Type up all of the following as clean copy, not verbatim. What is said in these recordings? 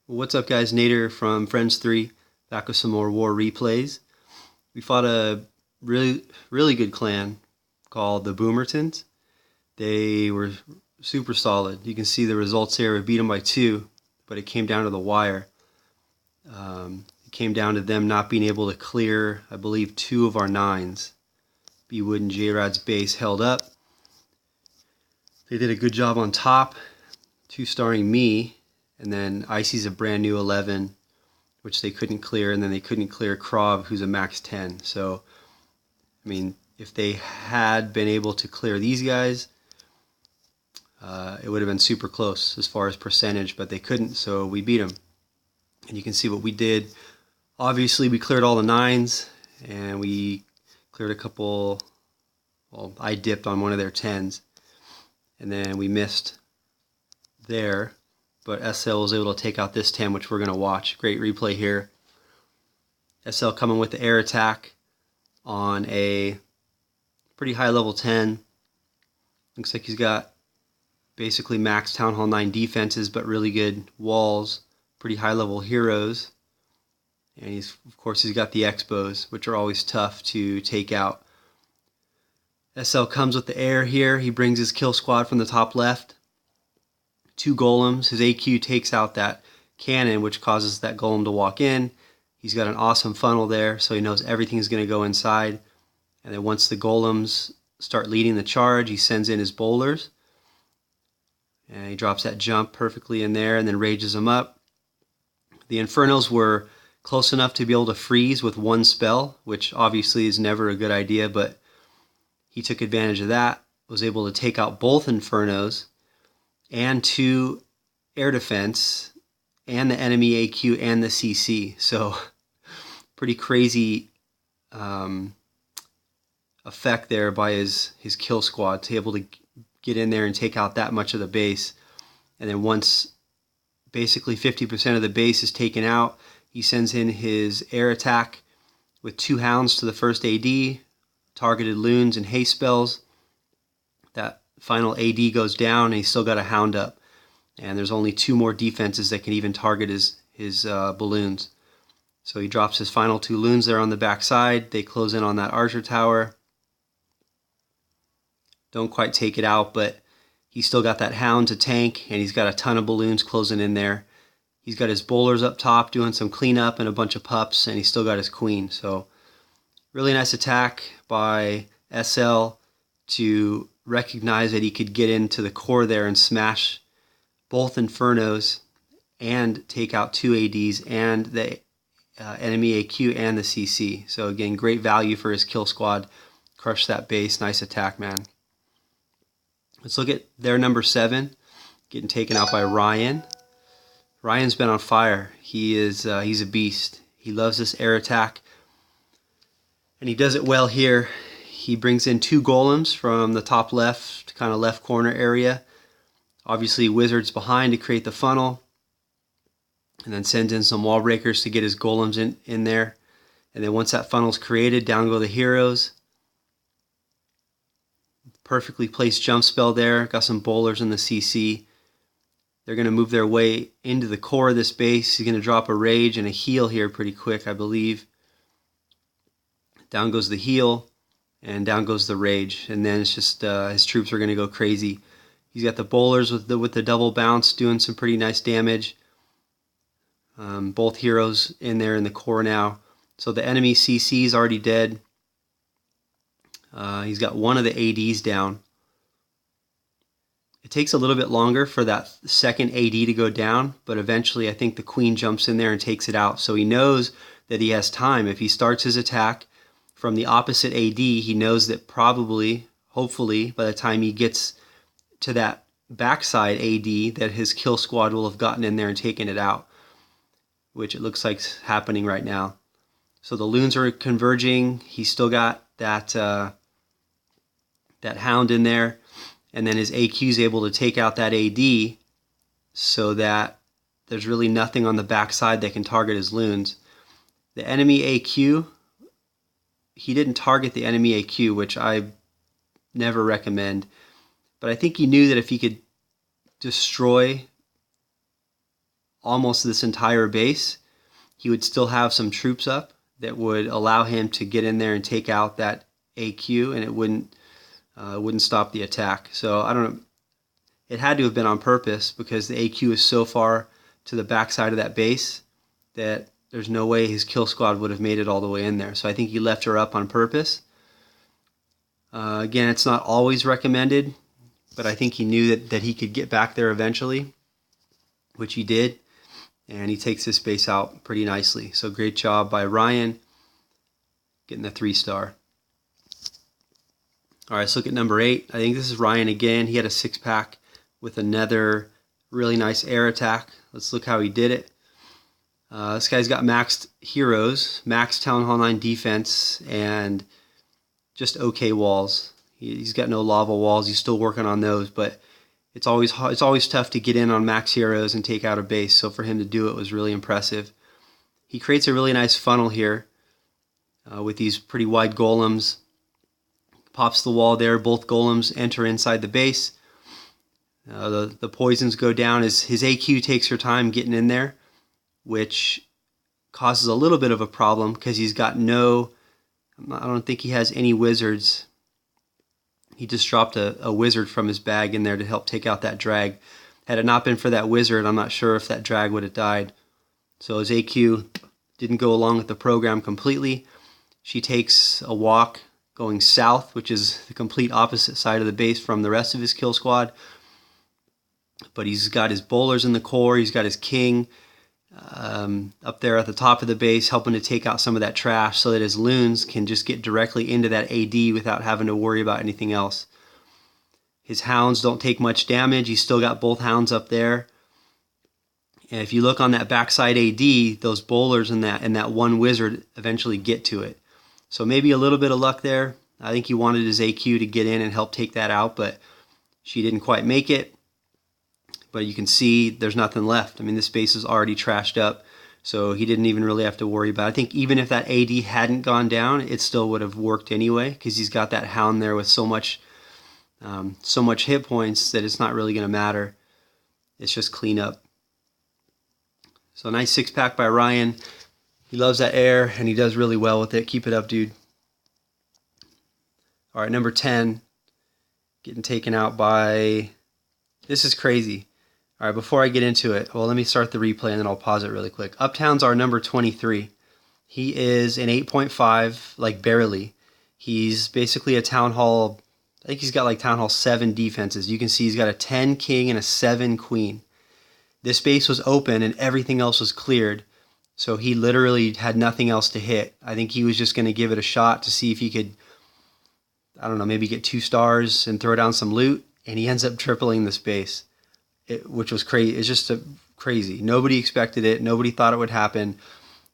What's up, guys? Nader from Friends 3, back with some more war replays. We fought a really good clan called the Boomertons. They were super solid. You can see the results here. We beat them by 2, but it came down to the wire. It came down to them not being able to clear, I believe, 2 of our 9s. B-Wood and J-Rad's base held up. They did a good job on top, 2-starring me. And then Icy's a brand new 11, which they couldn't clear, and then they couldn't clear Krov, who's a max 10. So, I mean, if they had been able to clear these guys, it would have been super close as far as percentage, but they couldn't, so we beat them. And you can see what we did. Obviously, we cleared all the 9s, and we cleared a couple, well, I dipped on one of their 10s, and then we missed there. But SL was able to take out this 10, which we're going to watch. Great replay here. SL coming with the air attack on a pretty high level 10. Looks like he's got basically max Town Hall 9 defenses, but really good walls. Pretty high level heroes. And of course he's got the Expos, which are always tough to take out. SL comes with the air here. He brings his kill squad from the top left. 2 golems. His AQ takes out that cannon, which causes that golem to walk in. He's got an awesome funnel there, so he knows everything's going to go inside. And then once the golems start leading the charge, he sends in his bowlers. And he drops that jump perfectly in there and then rages them up. The Infernos were close enough to be able to freeze with 1 spell, which obviously is never a good idea, but he took advantage of that, was able to take out both Infernos and 2 air defense, and the enemy AQ and the CC. So pretty crazy effect there by his kill squad to be able to get in there and take out that much of the base. And then once basically 50% of the base is taken out, he sends in his air attack with 2 hounds to the first AD, targeted loons and haste spells. That final AD goes down, and he's still got a hound up. And there's only 2 more defenses that can even target his balloons. So he drops his final 2 loons there on the back side. They close in on that archer tower. Don't quite take it out, but he's still got that hound to tank, and he's got a ton of balloons closing in there. He's got his bowlers up top doing some cleanup and a bunch of pups, and he's still got his queen. So really nice attack by SL to recognize that he could get into the core there and smash both Infernos and take out 2 ADs and the enemy AQ and the CC. So again, great value for his kill squad. Crush that base. Nice attack, man. Let's look at their number 7 getting taken out by Ryan. Ryan's been on fire. He's a beast. He loves this air attack, and he does it well here. He brings in 2 golems from the top left, kind of left corner area. Obviously wizards behind to create the funnel. And then sends in some wall breakers to get his golems in there. And then once that funnel's created, down go the heroes. Perfectly placed jump spell there. Got some bowlers in the CC. They're going to move their way into the core of this base. He's going to drop a rage and a heal here pretty quick, I believe. Down goes the heal. And down goes the rage, and then it's just his troops are going to go crazy. He's got the bowlers with the double bounce doing some pretty nice damage. Both heroes in there in the core now. So the enemy CC is already dead. He's got one of the ADs down. It takes a little bit longer for that second AD to go down, but eventually I think the queen jumps in there and takes it out. So he knows that he has time. If he starts his attack from the opposite AD, he knows that probably, hopefully, by the time he gets to that backside AD, that his kill squad will have gotten in there and taken it out, which it looks like is happening right now. So the loons are converging. He's still got that hound in there, and then his AQ is able to take out that AD so that there's really nothing on the backside that can target his loons. The enemy AQ, he didn't target the enemy AQ, which I never recommend. But I think he knew that if he could destroy almost this entire base, he would still have some troops up that would allow him to get in there and take out that AQ, and it wouldn't stop the attack. So I don't know. It had to have been on purpose because the AQ is so far to the backside of that base that there's no way his kill squad would have made it all the way in there. So I think he left her up on purpose. Again, it's not always recommended, but I think he knew that he could get back there eventually, which he did, and he takes this base out pretty nicely. So great job by Ryan, getting the 3-star. All right, let's look at number 8. I think this is Ryan again. He had a 6-pack with another really nice air attack. Let's look how he did it. This guy's got maxed heroes, maxed Town Hall 9 defense, and just okay walls. He's got no lava walls. He's still working on those, but it's always tough to get in on max heroes and take out a base. So for him to do it was really impressive. He creates a really nice funnel here with these pretty wide golems. Pops the wall there. Both golems enter inside the base. The poisons go down as his AQ takes her time getting in there, which causes a little bit of a problem because he's got I don't think he has any wizards. He just dropped a wizard from his bag in there to help take out that drag. Had it not been for that wizard, I'm not sure if that drag would have died. So his AQ didn't go along with the program completely. She takes a walk going south, which is the complete opposite side of the base from the rest of his kill squad. But he's got his bowlers in the core. He's got his king up there at the top of the base, helping to take out some of that trash so that his loons can just get directly into that AD without having to worry about anything else. His hounds don't take much damage. He's still got both hounds up there. And if you look on that backside AD, those bowlers and that one wizard eventually get to it. So maybe a little bit of luck there. I think he wanted his AQ to get in and help take that out, but she didn't quite make it. But you can see there's nothing left. I mean, this base is already trashed up, so he didn't even really have to worry about it. I think even if that AD hadn't gone down, it still would have worked anyway, because he's got that hound there with so much hit points that it's not really going to matter. It's just cleanup. So nice 6-pack by Ryan. He loves that air, and he does really well with it. Keep it up, dude. All right, number 10, getting taken out by... This is crazy. All right, before I get into it, well, let me start the replay and then I'll pause it really quick. Uptown's our number 23. He is an 8.5, like barely. He's basically a Town Hall, I think he's got like Town Hall 7 defenses. You can see he's got a 10 king and a 7 queen. This base was open and everything else was cleared, so he literally had nothing else to hit. I think he was just going to give it a shot to see if he could, I don't know, maybe get 2 stars and throw down some loot, and he ends up tripling this base. Which was crazy. It's just crazy. Nobody expected it. Nobody thought it would happen,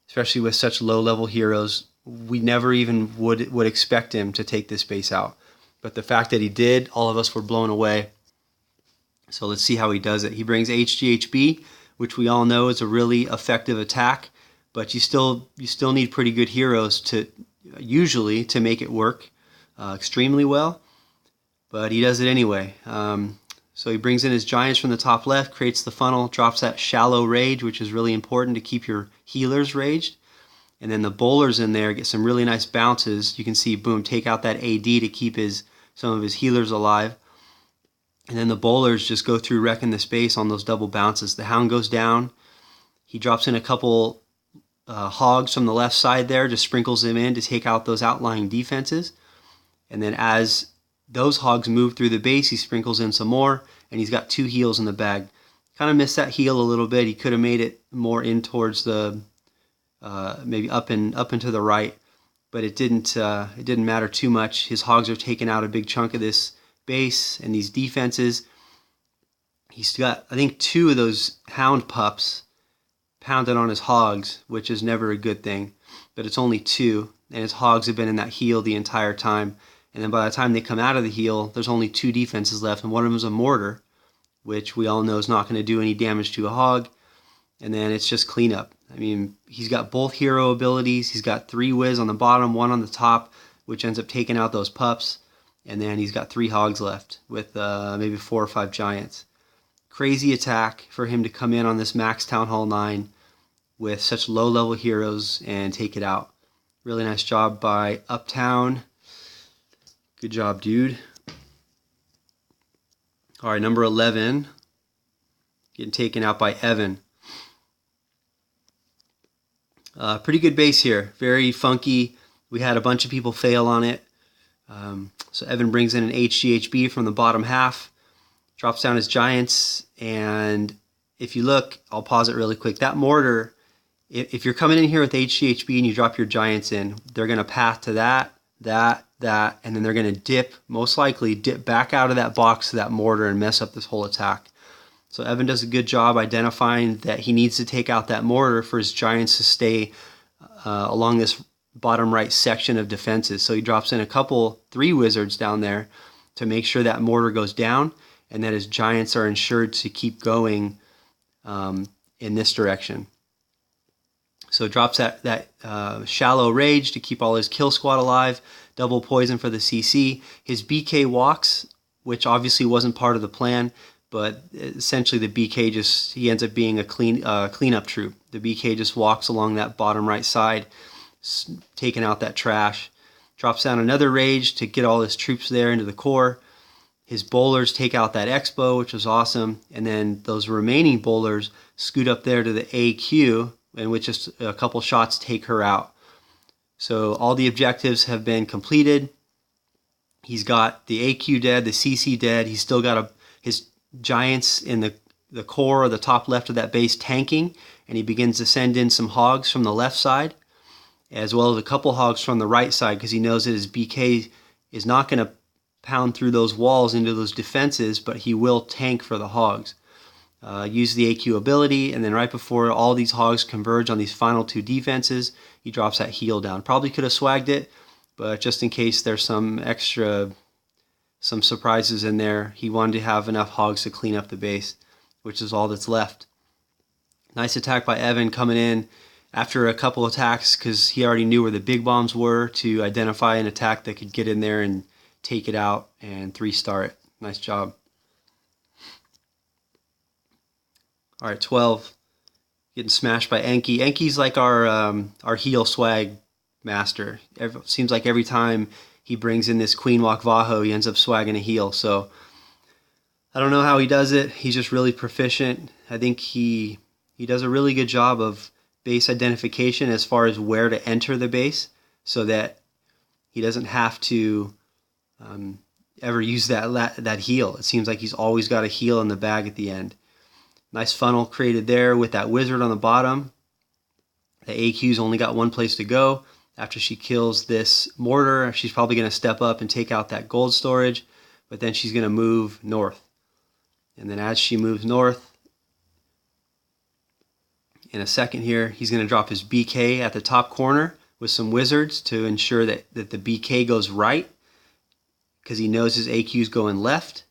especially with such low-level heroes. We never even would expect him to take this base out. But the fact that he did, all of us were blown away. So let's see how he does it. He brings HGHB, which we all know is a really effective attack, but you still need pretty good heroes to usually to make it work extremely well. But he does it anyway. So he brings in his giants from the top left, creates the funnel, drops that shallow rage, which is really important to keep your healers raged. And then the bowlers in there get some really nice bounces. You can see, boom, take out that AD to keep some of his healers alive. And then the bowlers just go through wrecking the space on those double bounces. The hound goes down. He drops in a couple hogs from the left side there, just sprinkles them in to take out those outlying defenses. And then as those hogs move through the base, he sprinkles in some more, and he's got 2 heals in the bag. Kind of missed that heal a little bit. He could have made it more in towards the maybe up and to the right, but it didn't matter too much. His hogs are taking out a big chunk of this base and these defenses. He's got, I think, 2 of those hound pups pounded on his hogs, which is never a good thing, but it's only 2, and his hogs have been in that heal the entire time. And then by the time they come out of the heal, there's only 2 defenses left, and one of them is a mortar, which we all know is not going to do any damage to a hog. And then it's just cleanup. I mean, he's got both hero abilities. He's got 3 whiz on the bottom, 1 on the top, which ends up taking out those pups. And then he's got 3 hogs left with maybe 4 or 5 giants. crazy attack for him to come in on this Max Town Hall 9 with such low-level heroes and take it out. Really nice job by Uptown. Good job, dude. All right, number 11, getting taken out by Evan. Pretty good base here. Very funky. We had a bunch of people fail on it. So Evan brings in an HGHB from the bottom half, drops down his giants, and if you look, I'll pause it really quick. That mortar, if you're coming in here with HGHB and you drop your giants in, they're going to path to that, and then they're going to dip, most likely dip back out of that box to that mortar and mess up this whole attack. So Evan does a good job identifying that he needs to take out that mortar for his giants to stay along this bottom right section of defenses. So he drops in three wizards down there to make sure that mortar goes down and that his giants are ensured to keep going in this direction. So drops that shallow rage to keep all his kill squad alive, double poison for the CC. His BK walks, which obviously wasn't part of the plan, but essentially the BK he ends up being a cleanup troop. The BK just walks along that bottom right side, taking out that trash. Drops down another rage to get all his troops there into the core. His bowlers take out that Expo, which was awesome, and then those remaining bowlers scoot up there to the AQ, and with just a couple shots take her out. So all the objectives have been completed. He's got the AQ dead, the CC dead. He's still got his giants in the core or the top left of that base tanking, and he begins to send in some hogs from the left side, as well as a couple hogs from the right side, because he knows that his BK is not going to pound through those walls into those defenses, but he will tank for the hogs. Use the AQ ability, and then right before all these hogs converge on these final two defenses, he drops that heal down. Probably could have swagged it, but just in case there's some surprises in there, he wanted to have enough hogs to clean up the base, which is all that's left. Nice attack by Evan coming in after a couple attacks, because he already knew where the big bombs were, to identify an attack that could get in there and take it out and 3-star it. Nice job. All right, 12, getting smashed by Enki. Enki's like our heal swag master. Seems like every time he brings in this Queen Walk Vaho, he ends up swagging a heal. So I don't know how he does it. He's just really proficient. I think he does a really good job of base identification as far as where to enter the base, so that he doesn't have to ever use that heal. It seems like he's always got a heal in the bag at the end. Nice funnel created there with that wizard on the bottom. The AQ's only got one place to go. After she kills this mortar, she's probably going to step up and take out that gold storage, but then she's going to move north. And then as she moves north, in a second here, he's going to drop his BK at the top corner with some wizards to ensure that the BK goes right, because he knows his AQ's going left.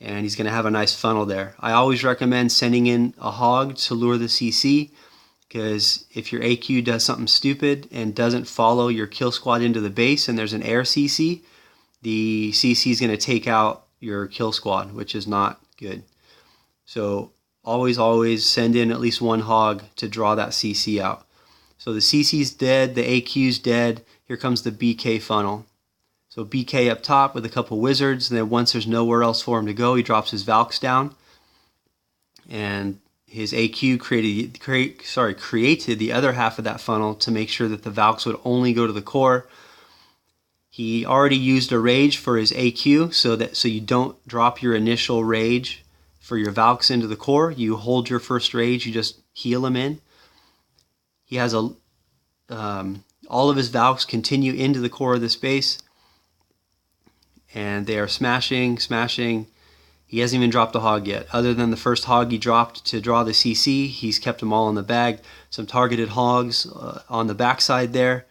And he's going to have a nice funnel there. I always recommend sending in a hog to lure the CC, because if your AQ does something stupid and doesn't follow your kill squad into the base and there's an air CC, the CC is going to take out your kill squad, which is not good. So always send in at least one hog to draw that CC out. So the CC's dead, the AQ's dead. Here comes the BK funnel. So BK up top with a couple wizards, and then once there's nowhere else for him to go, he drops his Valks down. And his AQ created the other half of that funnel to make sure that the Valks would only go to the core. He already used a rage for his AQ, so you don't drop your initial rage for your Valks into the core. You hold your first rage, you just heal him in. He has all of his Valks continue into the core of the space, and they are smashing. He hasn't even dropped a hog yet. Other than the first hog he dropped to draw the CC, he's kept them all in the bag. Some targeted hogs on the backside there,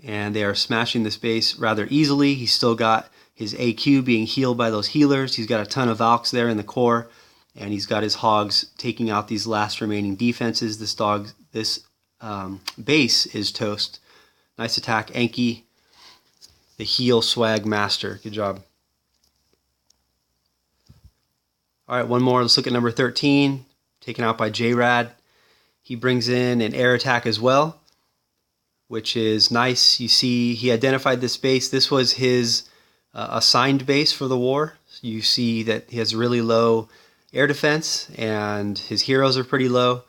and they are smashing the space rather easily. He's still got his AQ being healed by those healers. He's got a ton of Valks there in the core, and he's got his hogs taking out these last remaining defenses. This base is toast. Nice attack, Enki, the heal swag master. Good job. All right, one more. Let's look at number 13, taken out by J-Rad. He brings in an air attack as well, which is nice. You see he identified this base. This was his assigned base for the war. You see that he has really low air defense and his heroes are pretty low.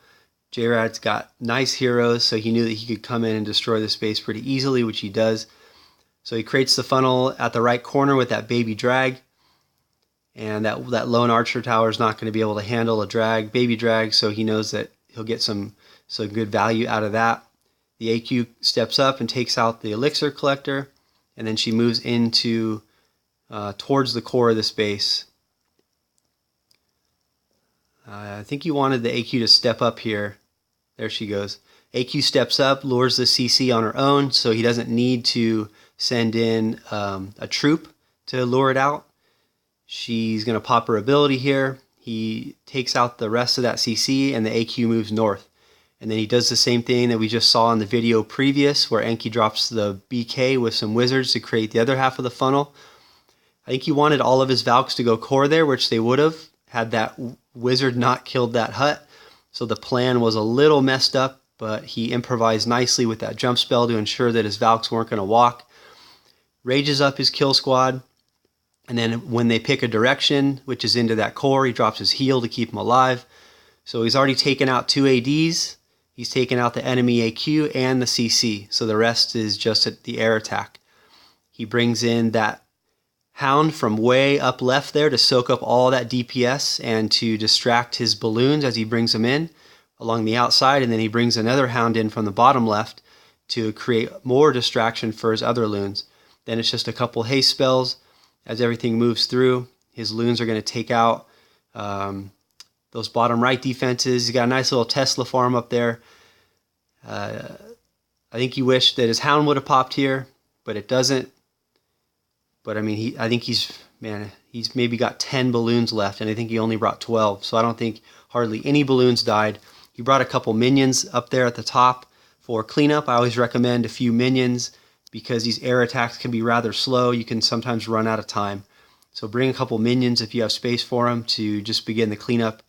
J-Rad's got nice heroes, so he knew that he could come in and destroy this base pretty easily, which he does. So he creates the funnel at the right corner with that baby drag. And that lone archer tower is not going to be able to handle a baby drag, so he knows that he'll get some good value out of that. The AQ steps up and takes out the elixir collector, and then she moves into towards the core of this base. I think you wanted the AQ to step up here. There she goes. AQ steps up, lures the CC on her own, so he doesn't need to send in a troop to lure it out. She's going to pop her ability here. He takes out the rest of that CC and the AQ moves north. And then he does the same thing that we just saw in the video previous where Enki drops the BK with some wizards to create the other half of the funnel. I think he wanted all of his Valks to go core there, which they would have had that wizard not killed that hut. So the plan was a little messed up, but he improvised nicely with that jump spell to ensure that his Valks weren't going to walk. Rages up his kill squad. And then when they pick a direction, which is into that core, he drops his heal to keep him alive. So he's already taken out 2 ADs. He's taken out the enemy AQ and the CC. So the rest is just at the air attack. He brings in that Hound from way up left there to soak up all that DPS and to distract his balloons as he brings them in along the outside. And then he brings another Hound in from the bottom left to create more distraction for his other loons. Then it's just a couple haste spells. As everything moves through, his loons are going to take out those bottom right defenses. He's got a nice little Tesla farm up there. I think he wished that his Hound would have popped here, but it doesn't. But I mean, I think he's maybe got 10 balloons left, and I think he only brought 12. So I don't think hardly any balloons died. He brought a couple minions up there at the top for cleanup. I always recommend a few minions, because these air attacks can be rather slow. You can sometimes run out of time. So bring a couple minions if you have space for them to just begin the cleanup.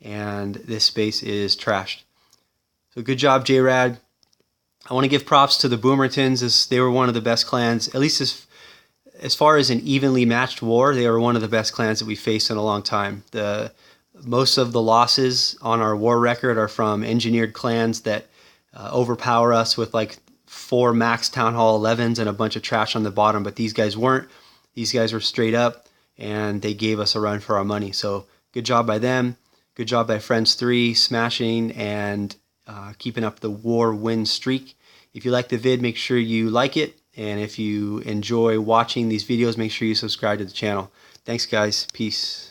And this space is trashed. So good job, J-Rad. I want to give props to the Boomertons, as they were one of the best clans, at least as far as an evenly matched war. They were one of the best clans that we faced in a long time. Most of the losses on our war record are from engineered clans that overpower us with like 4 max Town Hall 11s and a bunch of trash on the bottom, but these guys weren't. These guys were straight up, and they gave us a run for our money. So good job by them. Good job by Friends 3, smashing and keeping up the war win streak. If you like the vid, make sure you like it, and if you enjoy watching these videos, make sure you subscribe to the channel. Thanks, guys. Peace.